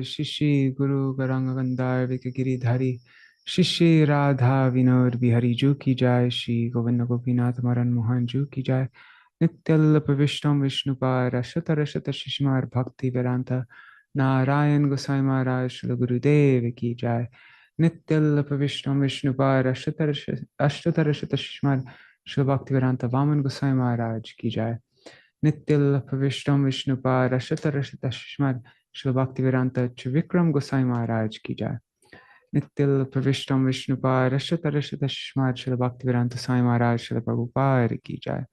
Shishi Guru Garanga Gandhar Vikagiridhari Shishi Radha Vinod Bihari Ju ki jai, Shri Govinda Gopinath Maran Mohan Ju ki jai, Nityal Pravishtam Vishnupa Rashata Rashata Shishmar Bhakti Vedanta Narayan Gosai Maharaj Shri Gurudev ki jai, Nityal Pravishtam Vishnupa Rashata Rashata Shishmar Shri Bhakti Vedanta Vaman Gosai Maharaj ki jai, Nityal Pravishtam Vishnupa Rashata Rashata Shishmar Śrīla Bhaktivedānta Trivikrama Gosvāmī Mahārāja ki jai. Nityal Pravishtam Vishnupā Rashata Rashata Shishmāt Śrīla Bhaktivedānta Swami Mahārāja Śrīla Prabhupāda ki jai.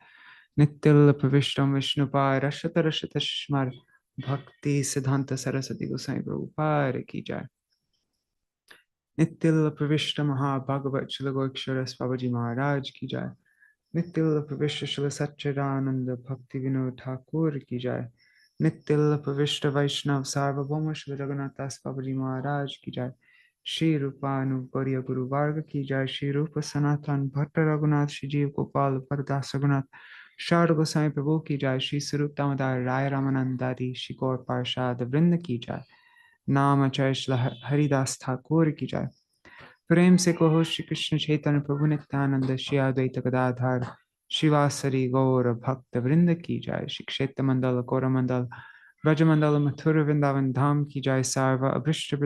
Nityal Pravishtam Vishnupā Rashata Rashata Shishmāt Bhakti Siddhanta Saraswati Goswami Prabhupāda ki jai. Nityal Pravishtam Mahābhagavat Śrīla Gokshara Babaji Mahārāja ki jai. Nityal Pravishta Śrīla Satchidananda Bhakti Vinod Thakur ki jai. Nityal Pravishta Vaishnav Sarvabhauma Shri Jagannath Das Babaji Maharaj ki jai. Shri Rupanu Bariya Guru Varga ki jai. Shri Rupa Sanatan Bhatta Raghunath Shri Jeev Gopal Bharadas Raghunath Sharda Goswami Prabhu ki jai. Shri Sarup Damodar Rai Ramanandari Shri Gaur Parshad Vrinda ki jai. Namacharya Shri Haridas Thakur ki jai. Prem se kaho Shri Krishna Chaitanya Prabhu Nityananda Shri Advaita Gadadhar Shivasari Gaura Bhakta Vrinda ki jai. Shri Kshetra Mandala Gaura Mandala Braja Mandala Mathura Vrindavan Dham ki jai. Sarva Abhishta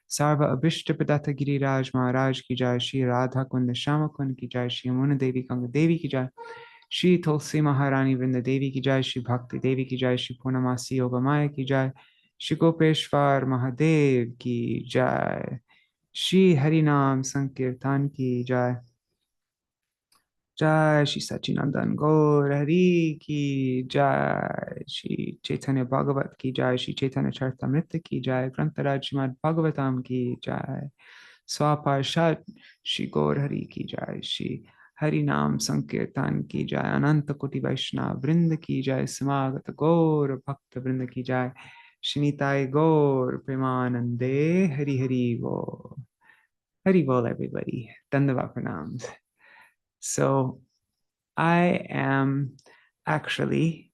Pradata Giriraj Maharaj ki jai. Shri Radha Kunda Shama Kunda ki jai. Shri Yamuna Devi Ganga Devi ki jai. Shri Tulsi Maharani Vrinda Devi ki jai. Shri Bhakti Devi ki jai. Shri Purnamasi Yoga Maya ki jai. Shri Gopeshwar Mahadev ki jai. Shri Harinam Sankirtan ki jai. Jai Shri Sachinandan Gaur Hari ki jai. Shri Chaitanya Bhagavat ki jai. Shri Chaitanya Charitamrita ki jai. Grantaraj Srimad Bhagavatam ki jai. Swaparshat Shri Gaur Hari ki jai. Shri Harinam Sankirtan ki jai. Ananta Koti Vaishnava Vrinda ki jai. Samagata Gaur Bhakta Vrinda ki jai. Shinitai Gaur Premanande Hari Hari Bol. Hari Bol, everybody. Dandavat Pranams. So I am actually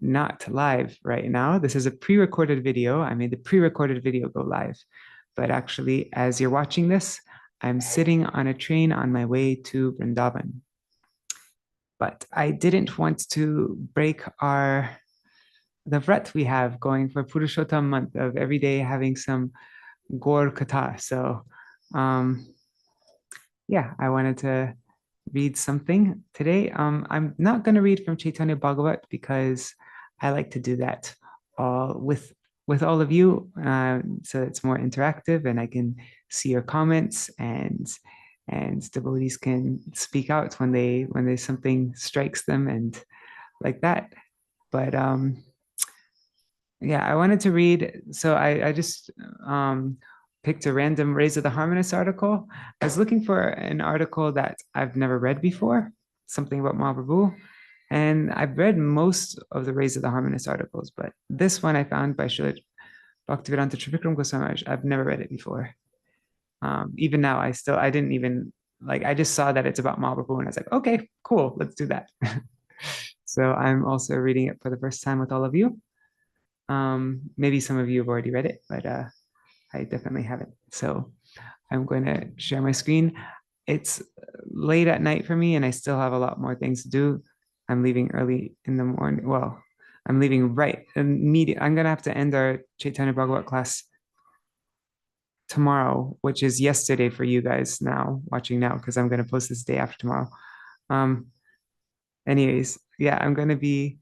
not live right now. This is a pre-recorded video. I made the pre-recorded video go live. But actually, as you're watching this, I'm sitting on a train on my way to Vrindavan. But I didn't want to break the vrat we have going for Purushottam month of every day having some Gaur Katha. So yeah, I wanted to read something today. I'm not going to read from Chaitanya Bhagavat because I like to do that with all of you, so it's more interactive and I can see your comments and devotees can speak out when there's something strikes them and like that. But yeah, I wanted to read. So I just picked a random Rays of the Harmonist article. I was looking for an article that I've never read before, something about Mahaprabhu. And I've read most of the Rays of the Harmonist articles, but this one I found by Śrīla Bhaktivedānta Trivikrama Gosvāmī. I've never read it before. Even now, I didn't even, I just saw that it's about Mahaprabhu and I was like, okay, cool, let's do that. So I'm also reading it for the first time with all of you. Maybe some of you have already read it, but I definitely haven't. So I'm going to share my screen. It's late at night for me and I still have a lot more things to do. I'm leaving early in the morning. Well, I'm leaving right immediately. I'm going to have to end our Chaitanya Bhagavat class tomorrow, which is yesterday for you guys now, watching now, because I'm going to post this day after tomorrow. Anyways, yeah, I'm going to be,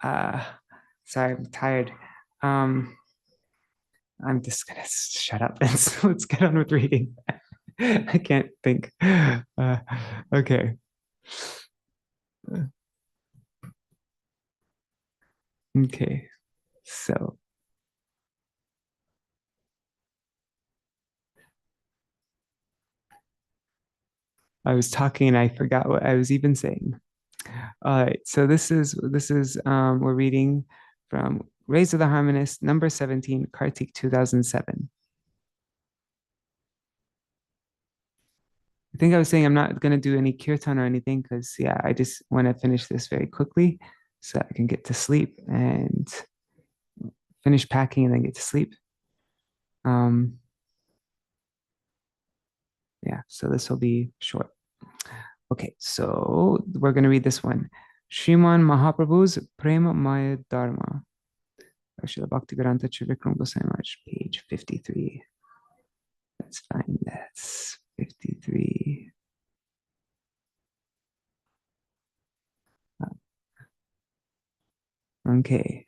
sorry, I'm tired. I'm just gonna shut up and let's get on with reading. I can't think. Okay. Okay, so. I was talking and I forgot what I was even saying. All right, so this is we're reading from Rays of the Harmonist, number 17, Kārtika 2007. I think I was saying I'm not going to do any kirtan or anything because, yeah, I just want to finish this very quickly so I can get to sleep and finish packing and then get to sleep. Um, yeah, so this will be short. Okay, so we're going to read this one. Śrīman Mahāprabhu's Prema-maya Dharma. Śrīla Bhaktivedānta Trivikrama Gosvāmī Mahārāja, page 53. Let's find that's 53. Okay.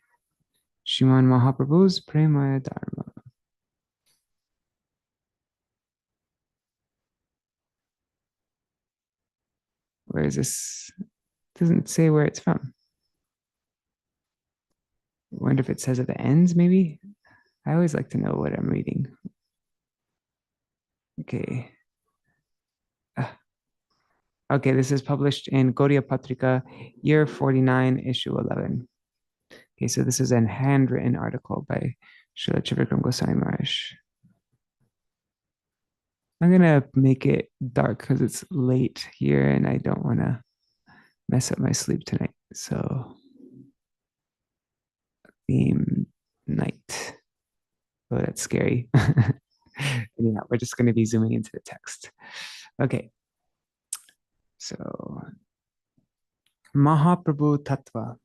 Śrīman Mahāprabhu's Prema-maya Dharma. Where is this? It doesn't say where it's from. I wonder if it says at the ends, maybe? I always like to know what I'm reading. Okay. Okay, this is published in Gaudiya Patrika, year 49, issue 11. Okay, so this is a handwritten article by Śrīla Trivikrama Gosvāmī Mahārāja. I'm gonna make it dark because it's late here and I don't want to mess up my sleep tonight. So, theme night. Oh, that's scary. Anyhow, we're just going to be zooming into the text. Okay. So, Mahaprabhu Tattva.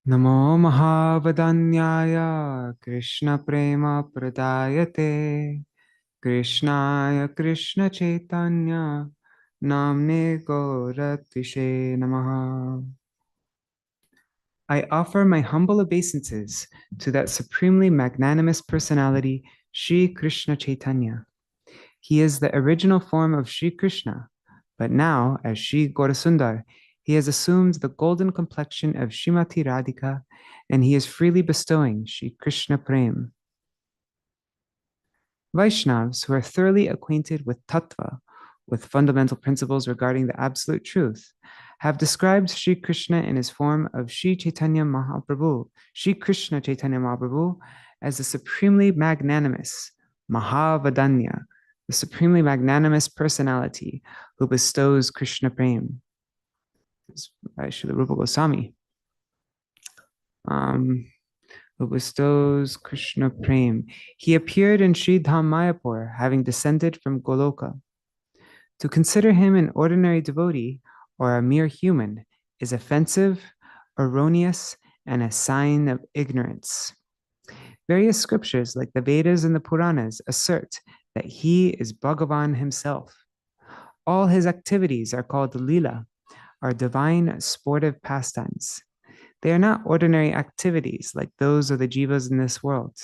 Namo Mahavadanyaya Krishna Prema Pradayate Krishnaya Krishna Chaitanya Namne Gauratishe Namaha. I offer my humble obeisances to that supremely magnanimous personality, Sri Krishna Chaitanya. He is the original form of Sri Krishna, but now, as Sri Gaurasundar, he has assumed the golden complexion of Srimati Radhika, and he is freely bestowing Sri Krishna Prem. Vaishnavas who are thoroughly acquainted with tattva, with fundamental principles regarding the absolute truth, have described Sri Krishna in his form of Sri Chaitanya Mahaprabhu, Sri Krishna Chaitanya Mahaprabhu, as the supremely magnanimous Mahavadanya, the supremely magnanimous personality who bestows Krishna Prem. By Śrīla Rupa Gosvāmī. Who bestows Krishna Prem. He appeared in Sri Dham Mayapur, having descended from Goloka. To consider him an ordinary devotee or a mere human is offensive, erroneous, and a sign of ignorance. Various scriptures, like the Vedas and the Puranas, assert that he is Bhagavan himself. All his activities are called lila, are divine sportive pastimes. They are not ordinary activities like those of the jivas in this world.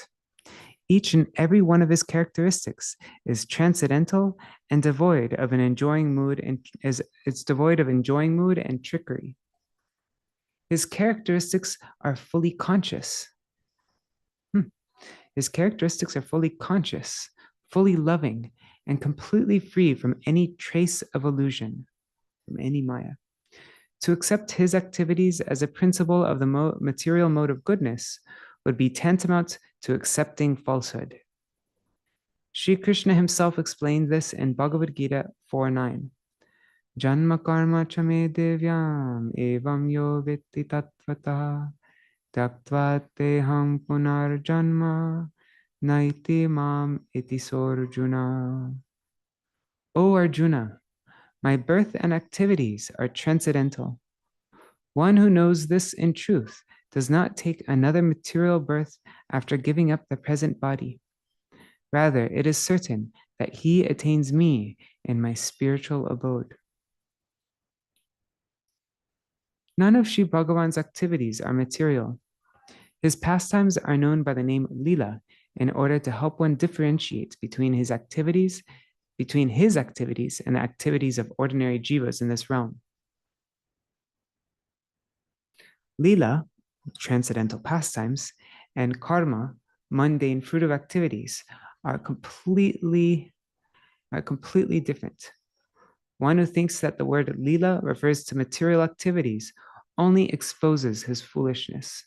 Each and every one of his characteristics is transcendental and devoid of an enjoying mood, and it's devoid of enjoying mood and trickery. His characteristics are fully conscious. His characteristics are fully conscious, fully loving, and completely free from any trace of illusion, from any maya. To accept his activities as a principle of the material mode of goodness would be tantamount to accepting falsehood. Sri Krishna himself explained this in Bhagavad Gita 4:9. Janma karma chame devyam evam yo vitti tattvata taktva teham punar janma naiti mam iti sorjuna. O Arjuna, my birth and activities are transcendental. One who knows this in truth does not take another material birth after giving up the present body. Rather, it is certain that he attains me in my spiritual abode. None of Sri Bhagavan's activities are material. His pastimes are known by the name Lila in order to help one differentiate between his activities and the activities of ordinary jivas in this realm. Lila, transcendental pastimes, and karma, mundane fruitive activities, are completely different. One who thinks that the word lila refers to material activities only exposes his foolishness.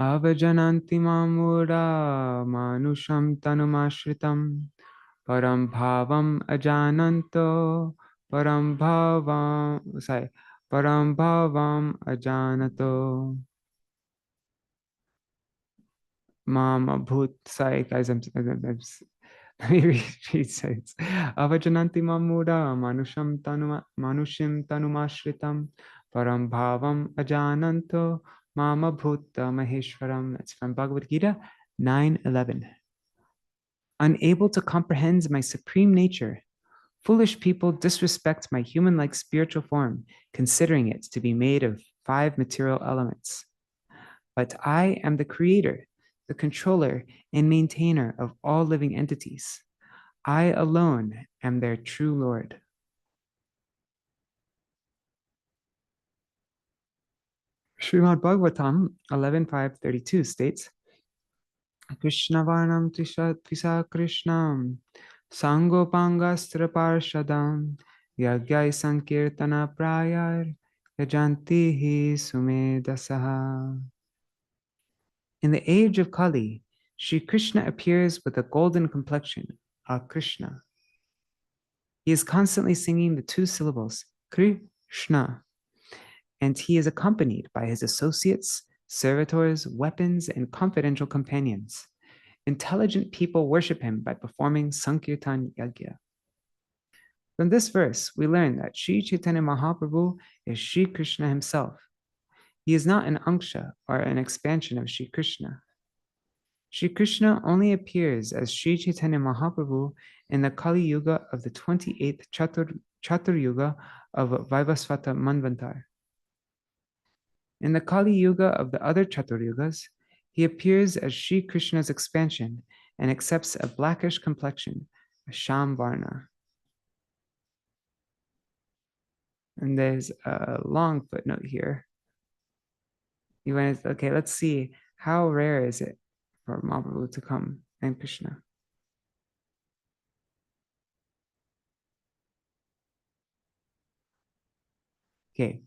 Avajananti mamura manusham tanumashritam param bhavam ajananto, param bhavam, sorry, param bhavam ajanato, mama bhut, sorry guys, let me read sides. Avajananti mamuda manushim tanumashritam param bhavam ajananto mama bhuta maheshwaram. That's from Bhagavad Gita 9:11. Unable to comprehend my supreme nature, foolish people disrespect my human-like spiritual form, considering it to be made of 5 material elements. But I am the creator, the controller, and maintainer of all living entities. I alone am their true Lord. Śrīmad Bhagavatam 11.5.32 states, Krishna Varnam Tvisa Krishnam Sangopangastra Parshadam Yagyai Sankirtana Prayar Yajantihi Sumedasaha. In the age of Kali, Sri Krishna appears with a golden complexion, Krishna. He is constantly singing the 2 syllables, Krishna, and he is accompanied by his associates, servitors, weapons, and confidential companions. Intelligent people worship him by performing Sankirtan Yagya. From this verse, we learn that Sri Chaitanya Mahaprabhu is Sri Krishna himself. He is not an Anksha or an expansion of Sri Krishna. Sri Krishna only appears as Sri Chaitanya Mahaprabhu in the Kali Yuga of the 28th Chatur Yuga of Vaivasvata Manvantar. In the Kali Yuga of the other Chatur Yugas, he appears as Sri Krishna's expansion and accepts a blackish complexion, a Sham Varna. And there's a long footnote here. Okay, let's see, how rare is it for Mahaprabhu to come and Krishna? Okay,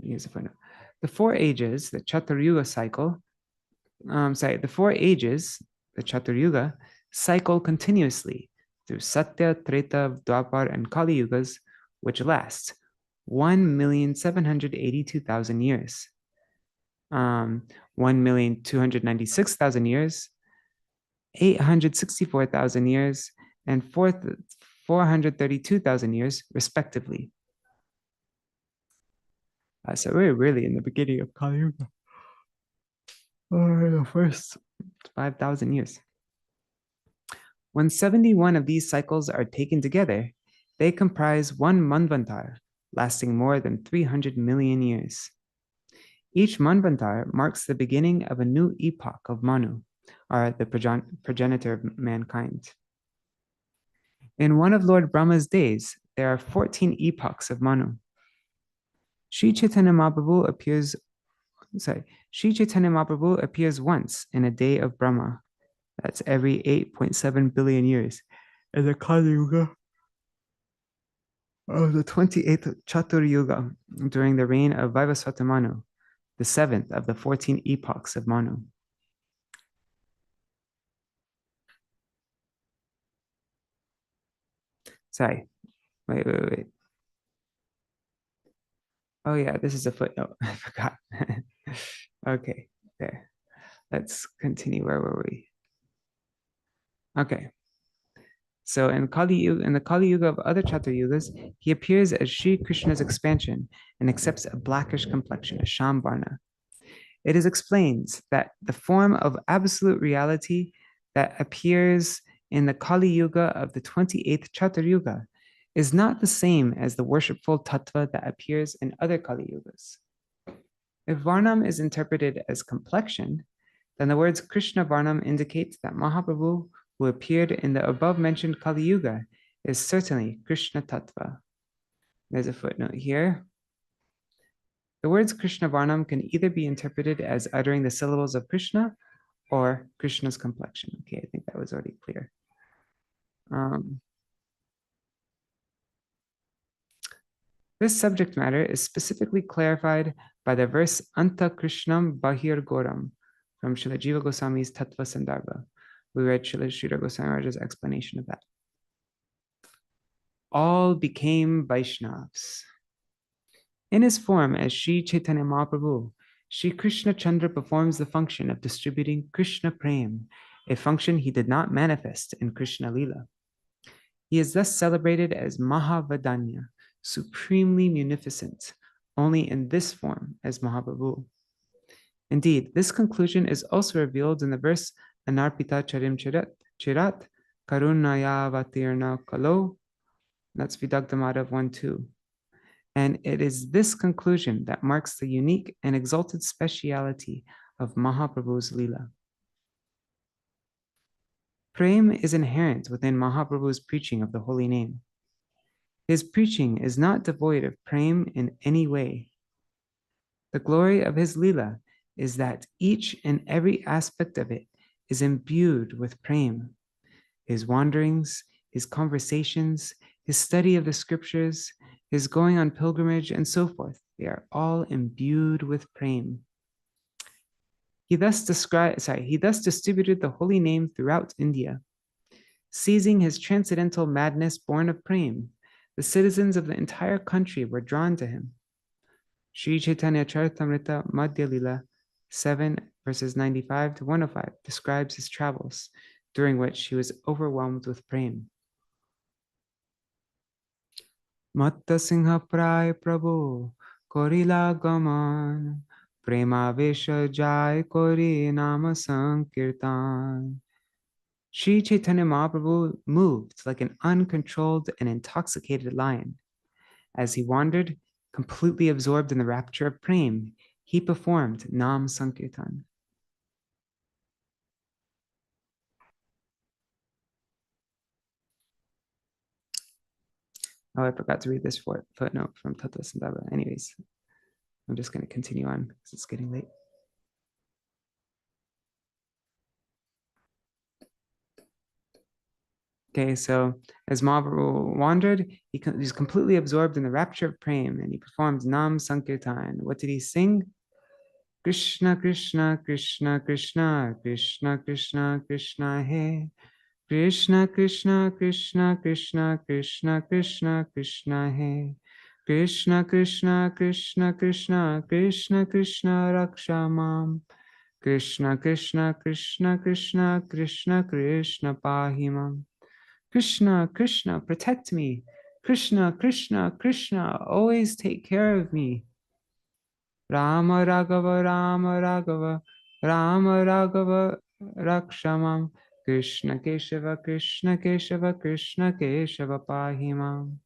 here's a footnote. The 4 ages, the Chatur Yuga cycle, the 4 ages, the Chatur Yuga, cycle continuously through Satya, Treta, Dwapar, and Kali Yugas, which last 1,782,000 years, 1,296,000 years, 864,000 years, and 432,000 years, respectively. So we're really in the beginning of Kali Yuga, or the first 5,000 years. When 71 of these cycles are taken together, they comprise one Manvantar, lasting more than 300 million years. Each Manvantar marks the beginning of a new epoch of Manu, or the progenitor of mankind. In one of Lord Brahma's days, there are 14 epochs of Manu. Sri Chaitanya Mahaprabhu appears once in a day of Brahma. That's every 8.7 billion years. In the Kali Yuga of the 28th Chatur Yuga, during the reign of Vaivasvata Manu, the 7th of the 14 epochs of Manu. Sorry, wait. Oh yeah, this is a footnote. I forgot. Okay, there. Let's continue. Where were we? Okay. So in the Kali Yuga of other Chatur Yugas, he appears as Sri Krishna's expansion and accepts a blackish complexion, a Sham Varna. It is explained that the form of absolute reality that appears in the Kali Yuga of the 28th Chatur Yuga is not the same as the worshipful tattva that appears in other Kali Yugas. If Varnam is interpreted as complexion, then the words Krishna Varnam indicate that Mahaprabhu, who appeared in the above-mentioned Kali Yuga, is certainly Krishna Tattva. There's a footnote here. The words Krishna Varnam can either be interpreted as uttering the syllables of Krishna or Krishna's complexion. Okay, I think that was already clear. This subject matter is specifically clarified by the verse Anta Krishnam Bahir Goram from Śrīla Jiva Goswāmī's Tattva Sandarbha. We read Śrīla Goswāmī Mahārāja's explanation of that. all became Vaishnavas. In his form as Sri Chaitanya Mahaprabhu, Sri Krishna Chandra performs the function of distributing Krishna Prem, a function he did not manifest in Krishna Lila. He is thus celebrated as Mahavadanya, supremely munificent, only in this form as Mahaprabhu. Indeed, this conclusion is also revealed in the verse Anarpita Charim Chirat Karunaya Vatirna Kalo. That's Vidagdhamadav 1-2. And it is this conclusion that marks the unique and exalted speciality of Mahaprabhu's Leela. Prem is inherent within Mahaprabhu's preaching of the holy name. His preaching is not devoid of prem in any way. The glory of his Leela is that each and every aspect of it is imbued with prem. His wanderings, his conversations, his study of the scriptures, his going on pilgrimage, and so forth, they are all imbued with prem. He thus distributed the holy name throughout India. Seizing his transcendental madness born of prem, the citizens of the entire country were drawn to him. Sri Chaitanya Charitamrita Madhya Lila 7 verses 95 to 105 describes his travels, during which he was overwhelmed with prem. Matta Singha Pray Prabhu Korila Gaman Prema Vesha Jai Kori Nama Sankirtan. Sri Chaitanya Mahaprabhu moved like an uncontrolled and intoxicated lion. As he wandered, completely absorbed in the rapture of prem, he performed Nam Sankirtan. Oh, I forgot to read this footnote from Tattva Sandarbha. Anyways, I'm just going to continue on because it's getting late. Okay, so as Mahaprabhu wandered, he was completely absorbed in the rapture of prem, and he performed Nam Sankirtan. What did he sing? Krishna, Krishna, Krishna, Krishna, Krishna, Krishna, Krishna, He. Krishna, Krishna, Krishna, Krishna, Krishna, Krishna, Krishna, He. Krishna, Krishna, Krishna, Krishna, Krishna, Krishna, Raksha Mam. Krishna, Krishna, Krishna, Krishna, Krishna, Krishna, Pahimam. Krishna, Krishna, protect me. Krishna, Krishna, Krishna, always take care of me. Rama Raghava, Rama Raghava, Rama Raghava, Rakshamam. Krishna Keshava, Krishna Keshava, Krishna Keshava, Pahimam.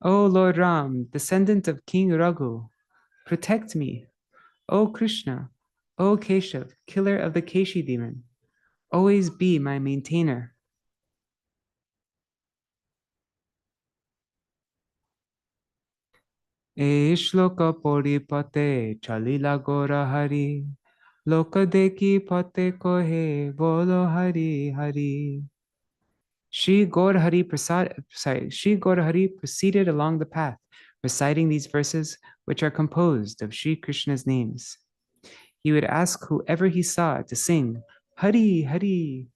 O Lord Ram, descendant of King Raghu, protect me. O Krishna, O Keshav, killer of the Keshi demon, always be my maintainer. Shloka pori pate chalila gora hari, loka deki pate kohe bolo hari hari. Shri Gaurahari proceeded along the path, reciting these verses, which are composed of Shri Krishna's names. He would ask whoever he saw to sing Hari Hari.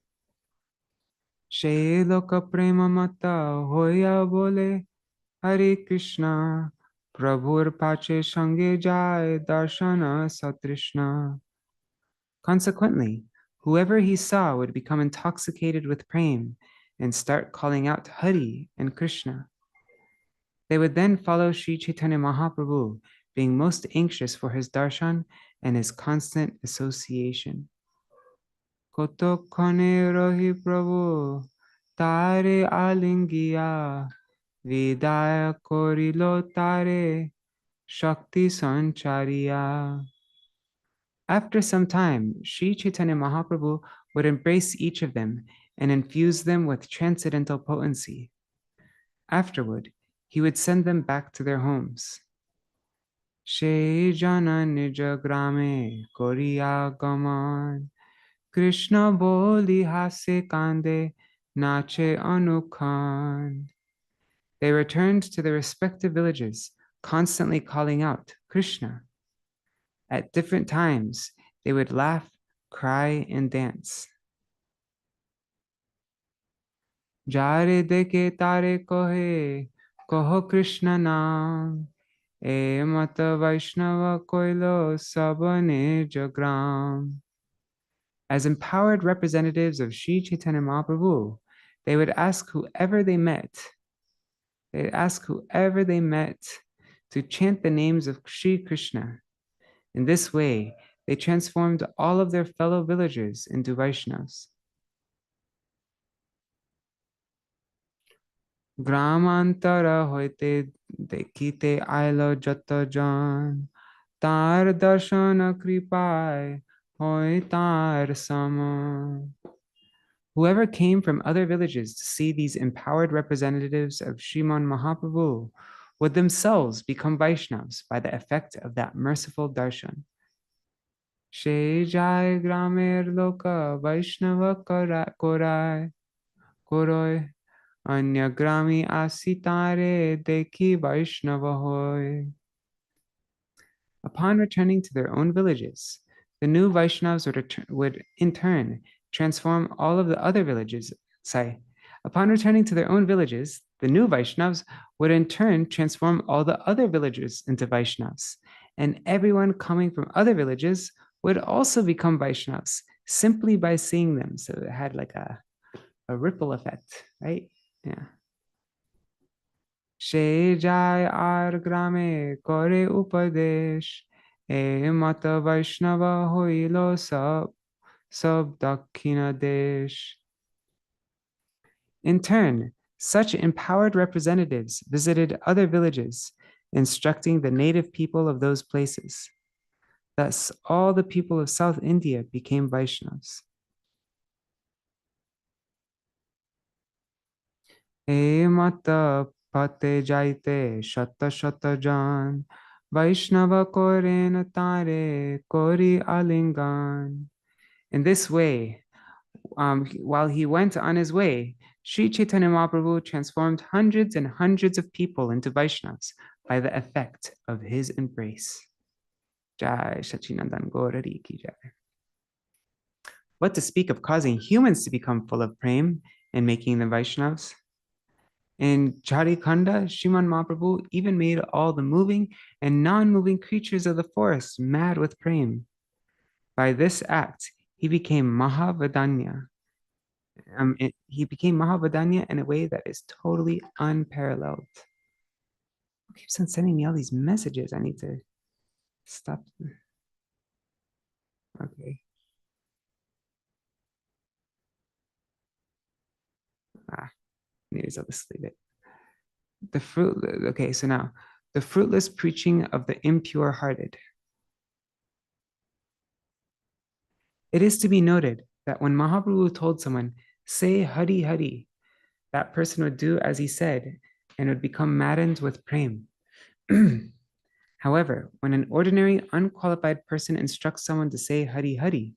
She loka prema mata hoya bole Hare Krishna. Prabhur pache sange jai darshana satrishna. Consequently, whoever he saw would become intoxicated with prem and start calling out Hari and Krishna. They would then follow Sri Chaitanya Mahaprabhu, being most anxious for his darshan and his constant association. Kotokhane rohi Prabhu, tare alingiya, vidaya korilo tare, shakti sanchariya. After some time, Sri Chaitanya Mahaprabhu would embrace each of them and infuse them with transcendental potency. Afterward, he would send them back to their homes. She jana nija grame koriya gaman, Krishna boli hase kande nache anukhan. They returned to their respective villages, constantly calling out Krishna. At different times, they would laugh, cry, and dance. Jare deke tare kohe, koho Krishna naam. E mata Vaishnava koilo sabane jagram. As empowered representatives of Sri Chaitanya Mahaprabhu, they would ask whoever they met, to chant the names of Sri Krishna. In this way, they transformed all of their fellow villagers into Vaishnavas. Gramantara hoite dekhite ailo joto jan, tar darshana kripai hoy tar sama. Whoever came from other villages to see these empowered representatives of Śrīman Mahāprabhu would themselves become Vaishnavas by the effect of that merciful darshan. She jai gramer loka Vaishnava korai koroi anya grami asitare deki Vaishnava hoy. Upon returning to their own villages, the new Vaishnavas would in turn transform all of the other villages. Upon returning to their own villages, the new Vaishnavas would in turn transform all the other villagers into Vaishnavas, and everyone coming from other villages would also become Vaishnavas simply by seeing them. So it had like a ripple effect, right? Yeah. She jai ar grame kore upadesh, e mata Vaishnava hoilo sab dakina desh. In turn, such empowered representatives visited other villages, instructing the native people of those places. Thus, all the people of South India became Vaishnavas. E mata pate jaite shata shata jan, Vaishnava korena tare kori alingan. In this way, while he went on his way, Sri Chaitanya Mahaprabhu transformed hundreds and hundreds of people into Vaishnavas by the effect of his embrace. Jai Sachinandan Gaurari ki jai. What to speak of causing humans to become full of prema and making them Vaishnavas? In Charikanda, Śrīman Mahāprabhu even made all the moving and non-moving creatures of the forest mad with prema. By this act, he became Mahavadanya. He became Mahavadanya in a way that is totally unparalleled. Who keeps on sending me all these messages? I need to stop. Okay. Anyways, I'll just leave it. Okay, so now, the fruitless preaching of the impure-hearted. It is to be noted that when Mahaprabhu told someone, say Hari Hari, that person would do as he said and would become maddened with prema. However, when an ordinary, unqualified person instructs someone to say Hari Hari,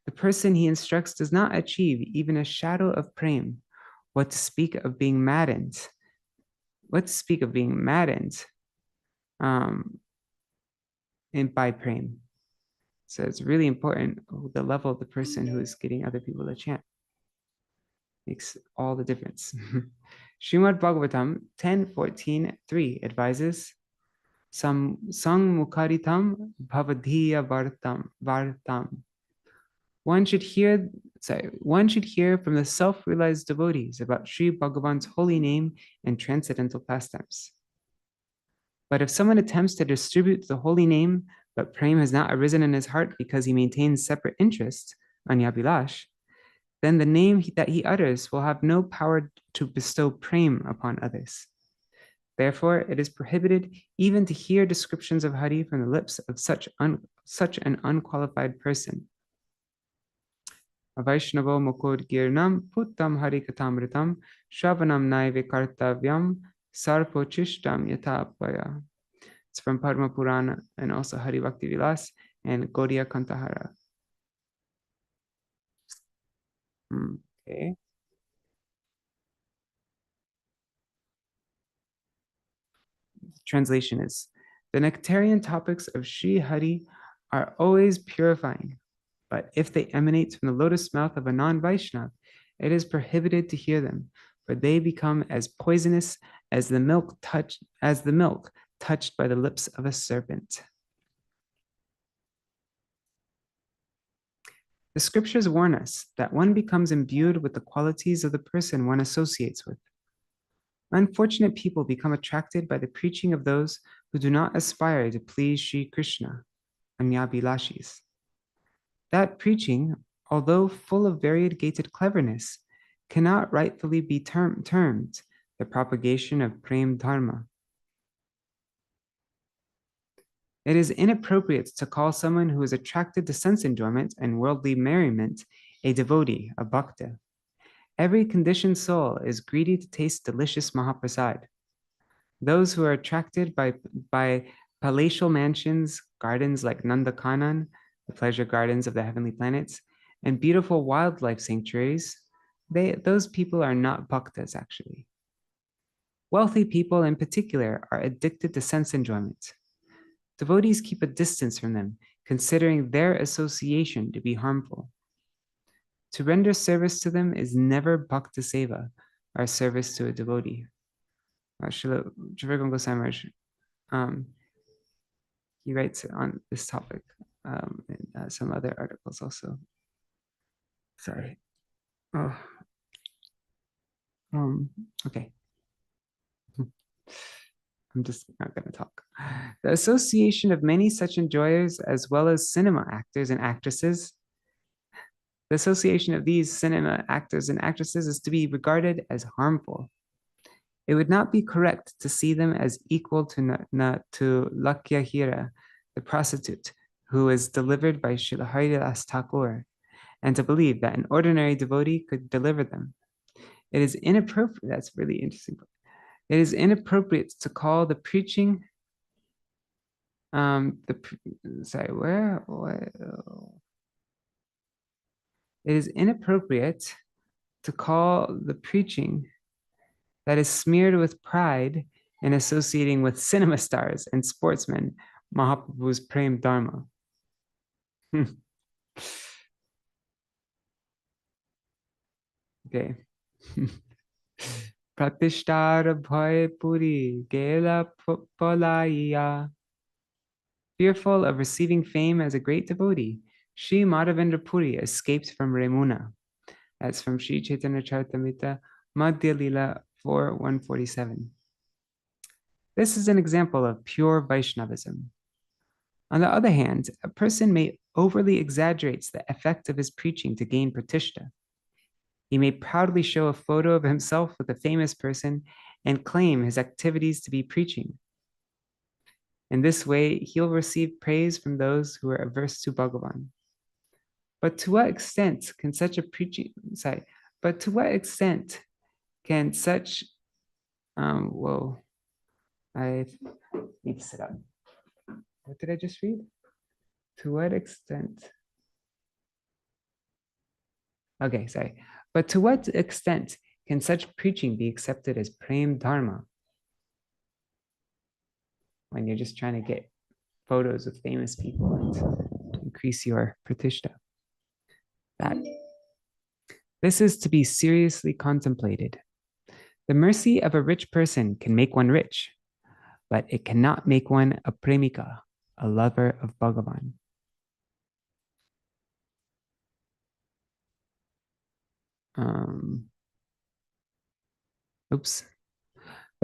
the person he instructs does not achieve even a shadow of prema. What to speak of being maddened? What to speak of being maddened by prema? So it's really important the level of the person who is getting other people to chant. Makes all the difference. Srimad Bhagavatam 10.14.3 advises, Sang mukaritam bhavadhiya vartam. One should hear from the self-realized devotees about Sri Bhagavan's holy name and transcendental pastimes. But if someone attempts to distribute the holy name, but prema has not arisen in his heart because he maintains separate interests, anyabilash, then the name that he utters will have no power to bestow prema upon others. Therefore, it is prohibited even to hear descriptions of Hari from the lips of such an unqualified person. Vaishnavo mukud girnam puttam harikatamritam shravanam naive kartavyam sarpochishtam yatapaya. It's from Padma Purana and also Hari Bhakti Vilas and Gaudiya Kantahara. Okay. Translation is, the nectarian topics of Sri Hari are always purifying, but if they emanate from the lotus mouth of a non-Vaishnav, it is prohibited to hear them, for they become as poisonous as the milk touched by the lips of a serpent. The scriptures warn us that one becomes imbued with the qualities of the person one associates with. Unfortunate people become attracted by the preaching of those who do not aspire to please Sri Krishna, Anyabhilashis. That preaching, although full of variegated cleverness, cannot rightfully be termed the propagation of Prema Dharma. It is inappropriate to call someone who is attracted to sense enjoyment and worldly merriment a devotee, a bhakta. Every conditioned soul is greedy to taste delicious Mahaprasad. Those who are attracted by palatial mansions, gardens like Nandakanan, the pleasure gardens of the heavenly planets, and beautiful wildlife sanctuaries, those people are not bhaktas, actually. Wealthy people in particular are addicted to sense enjoyment. Devotees keep a distance from them, considering their association to be harmful. To render service to them is never bhakta seva, or service to a devotee. Śrīla Bhaktivedānta Trivikrama Gosvāmī, he writes on this topic in some other articles also. Sorry. Oh. Okay. I'm just not going to talk. The association of many such enjoyers, as well as cinema actors and actresses, the association of these cinema actors and actresses is to be regarded as harmful. It would not be correct to see them as equal to Lakyahira, the prostitute, who was delivered by Srila Haridas Thakur, and to believe that an ordinary devotee could deliver them. It is inappropriate. That's really interesting. It is inappropriate to call the preaching. It is inappropriate to call the preaching that is smeared with pride and associating with cinema stars and sportsmen Mahaprabhu's Prema Dharma. Okay. Pratishtar bhai puri gela polaiya. Fearful of receiving fame as a great devotee, Sri Madhavendra Puri escaped from Remuna. That's from Sri Chaitanya Charitamrita, Madhya Lila 4:147. This is an example of pure Vaishnavism. On the other hand, a person may overly exaggerate the effect of his preaching to gain pratishtha. He may proudly show a photo of himself with a famous person and claim his activities to be preaching. In this way, he'll receive praise from those who are averse to Bhagavan. But to what extent can such a preaching, but to what extent can such, whoa, I need to sit up. What did I just read? To what extent? Okay, sorry. But to what extent can such preaching be accepted as Prema Dharma? When you're just trying to get photos of famous people and increase your pratishtha. This is to be seriously contemplated. The mercy of a rich person can make one rich, but it cannot make one a premika, a lover of Bhagavan.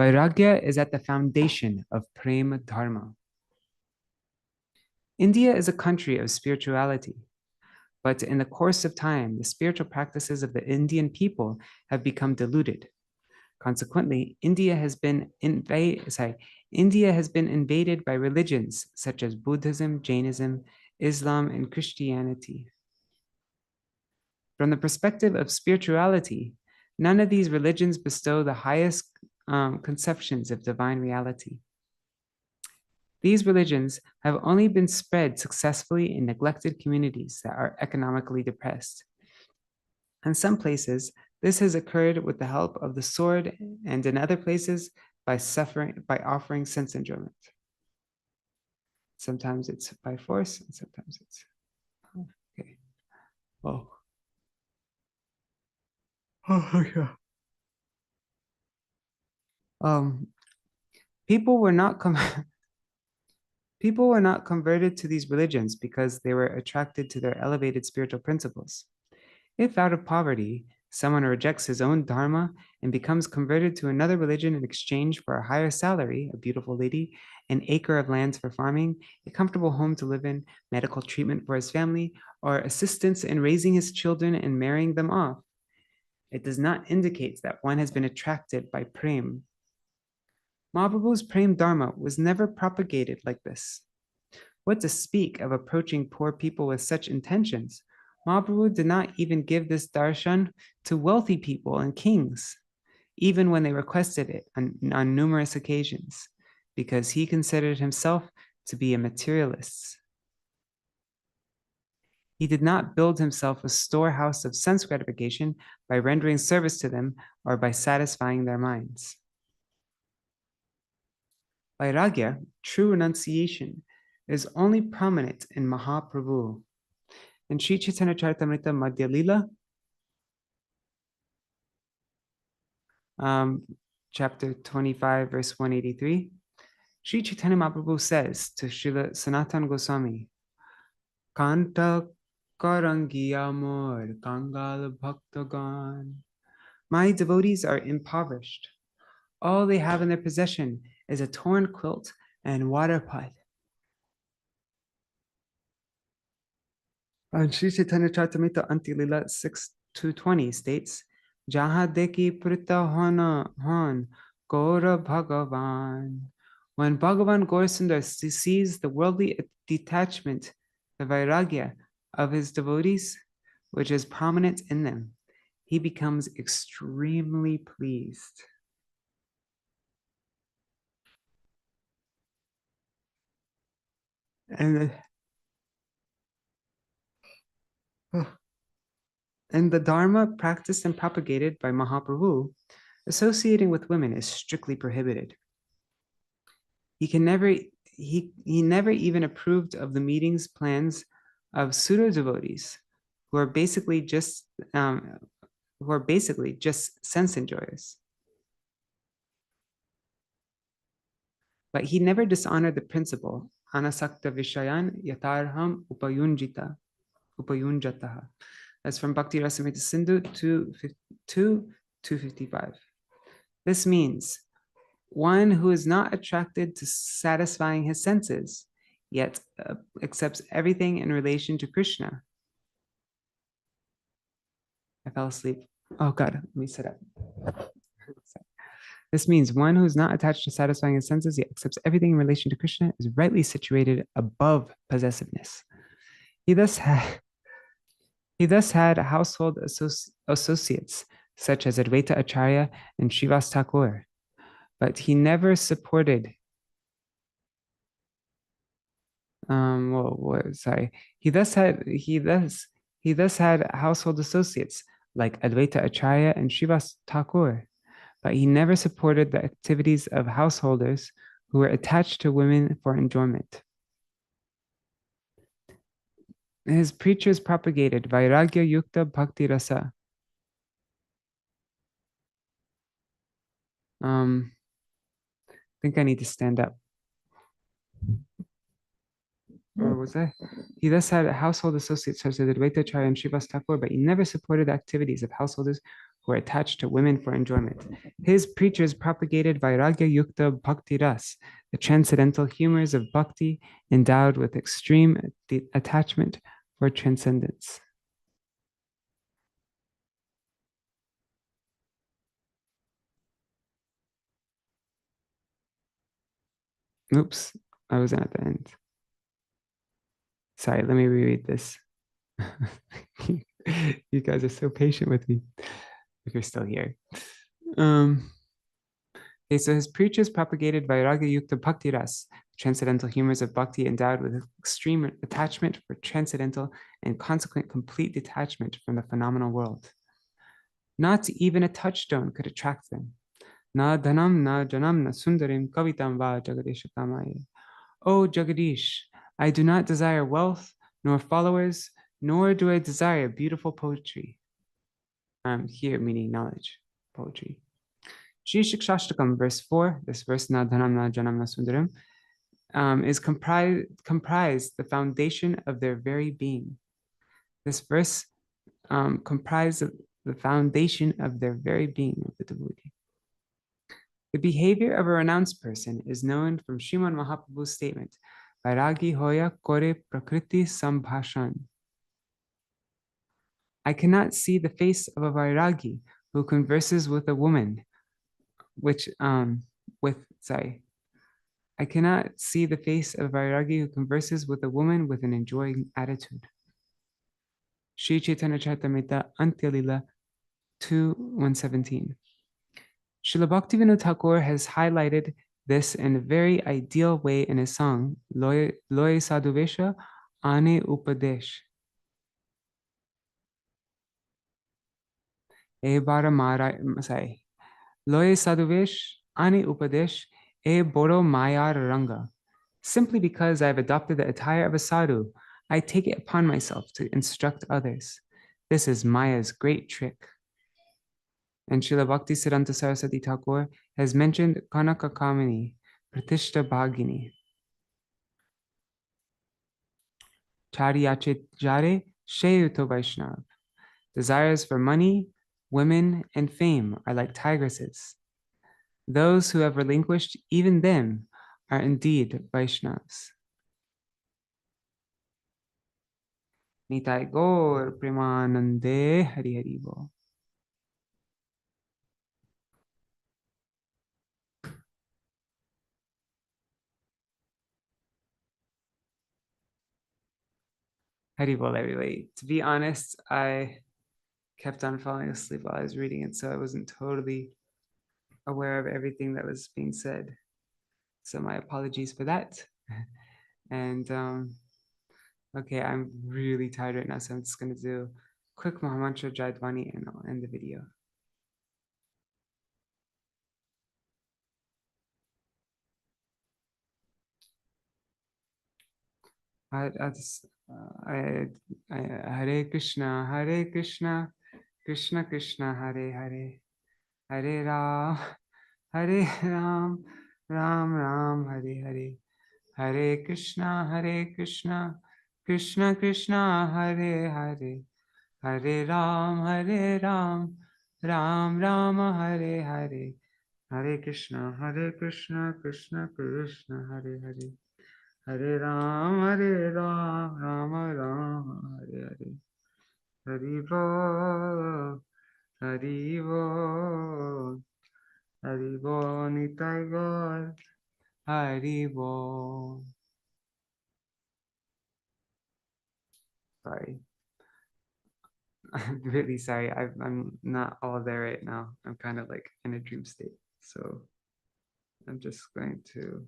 Vairagya is at the foundation of Prema Dharma. India is a country of spirituality, but in the course of time, the spiritual practices of the Indian people have become diluted. Consequently, India has been invaded by religions such as Buddhism, Jainism, Islam, and Christianity. From the perspective of spirituality, none of these religions bestow the highest conceptions of divine reality. These religions have only been spread successfully in neglected communities that are economically depressed. In some places, this has occurred with the help of the sword, and in other places by offering sense enjoyment. Sometimes it's by force, and sometimes it's okay. Oh yeah. Um, people were not people were not converted to these religions because they were attracted to their elevated spiritual principles. If out of poverty, someone rejects his own dharma and becomes converted to another religion in exchange for a higher salary, a beautiful lady, an acre of lands for farming, a comfortable home to live in, medical treatment for his family, or assistance in raising his children and marrying them off, it does not indicate that one has been attracted by prem. Mahaprabhu's prem dharma was never propagated like this. What to speak of approaching poor people with such intentions? Mahaprabhu did not even give this darshan to wealthy people and kings, even when they requested it on numerous occasions, because he considered himself to be a materialist. He did not build himself a storehouse of sense gratification by rendering service to them or by satisfying their minds. Vairagya, true renunciation, is only prominent in Mahaprabhu. In Sri Chaitanya Charitamrita Madhya Lila, chapter 25, verse 183, Sri Chaitanya Mahaprabhu says to Śrīla Sanatana Goswāmī, Kanta karangi amor kangal bhaktagan. My devotees are impoverished. All they have in their possession is a torn quilt and water pot. And Sri Chaitanya Charitamrita Antilila 6:220 states, Jaha deki prita hona hon Gora Bhagavan. When Bhagavan Gaurasundar sees the worldly detachment, the vairagya of his devotees, which is prominent in them, he becomes extremely pleased. And the Dharma practiced and propagated by Mahaprabhu, associating with women is strictly prohibited. He never even approved of the meetings plans of pseudo devotees who are basically just sense enjoyers. But he never dishonored the principle anasakta vishayan yatarham upayunjataha. That's from Bhakti Rasamrita Sindhu 2:255. This means one who is not attracted to satisfying his senses, yet accepts everything in relation to Krishna. I fell asleep. Oh God, let me sit up. This means one who is not attached to satisfying his senses, yet accepts everything in relation to Krishna, is rightly situated above possessiveness. He thus had household associates such as Advaita Acharya and Srivas Thakur, but he never supported. He thus had household associates like Advaita Acharya and Srivas Thakur, but he never supported the activities of householders who were attached to women for enjoyment. His preachers propagated Vairagya Yukta Bhakti Rasa. I think I need to stand up. Or was I? He thus had household associates such as Advaita Acharya and Srivas Thakur, but he never supported the activities of householders who were attached to women for enjoyment. His preachers propagated Vairagya Yukta Bhakti Ras, the transcendental humors of bhakti endowed with extreme attachment for transcendence. Oops, I wasn't at the end. Sorry, let me reread this. You guys are so patient with me if you're still here. Okay, so his preachers propagated Vairagya Yukta Bhakti Ras, transcendental humors of bhakti endowed with extreme attachment for transcendental and consequent complete detachment from the phenomenal world. Not even a touchstone could attract them. Na dhanam, na janam, na sundarim, kavitam va jagadeshatamaye. Oh Jagadish, I do not desire wealth, nor followers, nor do I desire beautiful poetry. Here meaning knowledge, poetry. Shri Shikshashtakam, verse 4, this verse, na dhanam na janam na sundaram, is comprised the foundation of their very being. This verse comprised the foundation of their very being of the devotee. The behavior of a renounced person is known from Śrīman Mahāprabhu's statement, Vairagi hoya kore prakriti sambhashan. I cannot see the face of a Vairagi who converses with a woman, I cannot see the face of a Vairagi who converses with a woman with an enjoying attitude. Sri Chaitanya Charitamrita Antyalila 2:117. Śrīla Bhaktivedānta Thakur has highlighted this in a very ideal way in his song, Loy Sadhuvesha Ane Upadesh. Loy Sadhuvesh Ane Upadesh E Boro Mayar Ranga. Simply because I have adopted the attire of a sadhu, I take it upon myself to instruct others. This is Maya's great trick. And Srila Bhaktisiddhanta Saraswati Thakur has mentioned Kanaka Kamini, Pratishta Bhagini. Chariyache Jare Sheyuto Vaishnav. Desires for money, women, and fame are like tigresses. Those who have relinquished even them are indeed Vaishnavas. Nitai Gaur Premanande Hari Hari Bo. Hari Bol, everybody. To be honest, I kept on falling asleep while I was reading it, so I wasn't totally aware of everything that was being said. So my apologies for that. And okay, I'm really tired right now, so I'm just going to do quick Mahamantra Jaidvani and I'll end the video. Hare Krishna, Krishna Krishna, Hare Hare, Hare Ram, Ram Ram, Hare Hare, Hare Krishna, Krishna Krishna, Hare Hare, Hare Ram, Ram Ram, Hare Hare, Hare Krishna, Krishna Krishna, Hare Hare. Hare Ram, Ram Ram, Hare Hare. Hari Bol, Hari Bol, Hari Bol, Nitai Gaur, Hari Bol. Sorry. I'm really sorry. I'm not all there right now. I'm kind of like in a dream state. So I'm just going to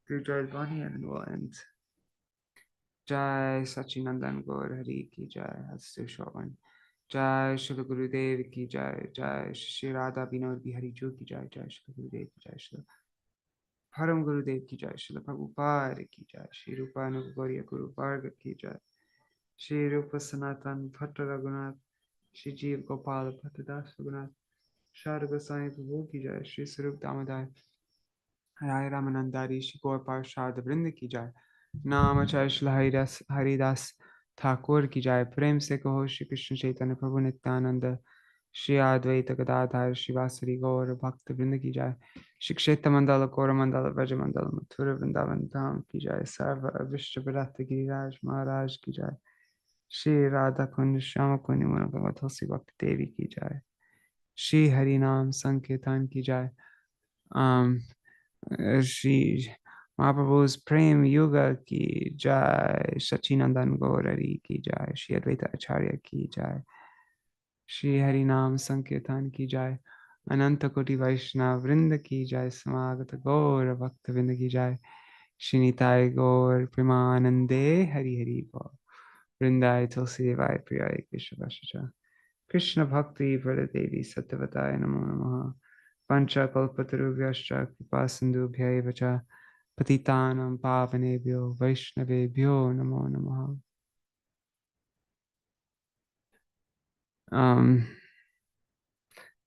do Jaidvani and then we'll end. Jai Sachinandan Gaur Hari Ki Jai. Let's do a short one. Jai Shri Gurudev Ki Jai. Jai Shri Radha Vinod Bihari Ju Ki Jai. Jai Shri Gurudev Ki Jai. Shri Param Gurudev Ki Jai. Shri Prabhupada Ki Jai. Shri Rupa Anugauriya Guru Varga Ki Jai. Shri Rupa Sanatan Bhatta Raghunath. Shri Jeev Gopal Bhattadas Raghunath. Shri Goswami Prabhu Ki Jai. Shri Sarup Damodar Rai Ramanandari. Shri Gaur Parshad Vrinda Ki Jai. Namacharya Shri Haridas Thakur Ki Jai. Prem se kaho Shri Krishna Chaitanya Prabhu Nityananda. Shri Advaita Gadadhar Shivasari Gaur Bhakta Vrinda Ki Jai. Shri Kshetra Mandala Kora Mandala Vraja Mandala Mathura Vrindavan Dham Ki Jai. Sarva Avishta Bharata Giriraj Maharaj Ki Jai. Shri Radha Kund Shyama Kund Munagava Tulsi Bhakti Devi Ki Jai. Shri Harinam Sankirtan Ki Jai. Shri Mahaprabhu's Prem Yoga Ki Jai. Sachinandan Gaurari Ki Jai. Shri Advaita Acharya Ki Jai. Shri Harinam Sankirtan Ki Jai. Ananta Koti Vaishnav Vrinda Ki Jai. Samagata Gaur Bhakta Vrinda Ki Jai. Shri Nitai Gaur Premanande Hari Hari Bol. Vrindai Tulsi Devai Priyai Keshavashacha. Krishna Bhakti Pradadevi Satyavataya Namo Namaha. Pancha Kalpatarubhyascha Kripa Sindhubhya Vacha. Patitanam Pavanebhyo Vaishnavebhyo Namo Namaha.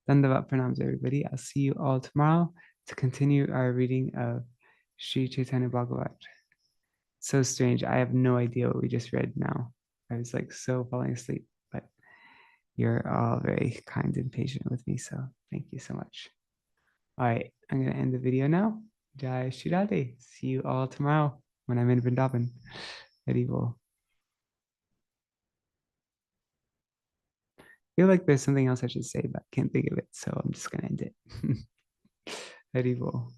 Dandavat pranams, everybody. I'll see you all tomorrow to continue our reading of Sri Chaitanya Bhagavat. So strange. I have no idea what we just read now. I was like so falling asleep, but you're all very kind and patient with me. So thank you so much. All right, I'm going to end the video now. Jai Shri Radhe. See you all tomorrow when I'm in Vrindavan. Haribol. I feel like there's something else I should say, but I can't think of it. So I'm just going to end it. Haribol.